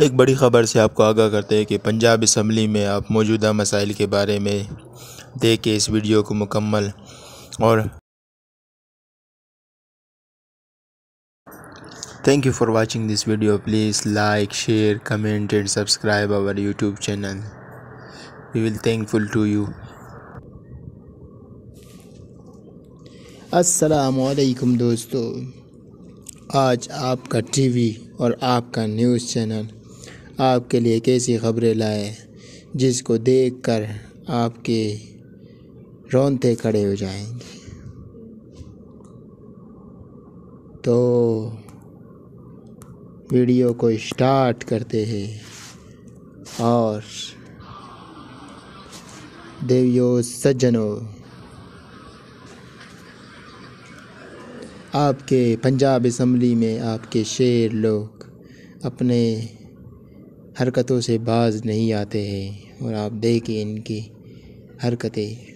एक बड़ी ख़बर से आपको आगाह करते हैं कि पंजाब असम्बली में आप मौजूदा मसाइल के बारे में देखें इस वीडियो को मुकम्मल। और thank you for watching this video. Please like, share, comment and subscribe our YouTube channel. We will thankful to you. अस्सलामु अलैकुम दोस्तों, आज आपका टीवी और आपका न्यूज़ चैनल आपके लिए कैसी ख़बरें लाए जिसको देखकर आपके रोंगटे खड़े हो जाएंगे। तो वीडियो को स्टार्ट करते हैं। और देवियों सज्जनों, आपके पंजाब असम्बली में आपके शेर लोग अपने हरकतों से बाज नहीं आते हैं और आप देखें इनकी हरकतें।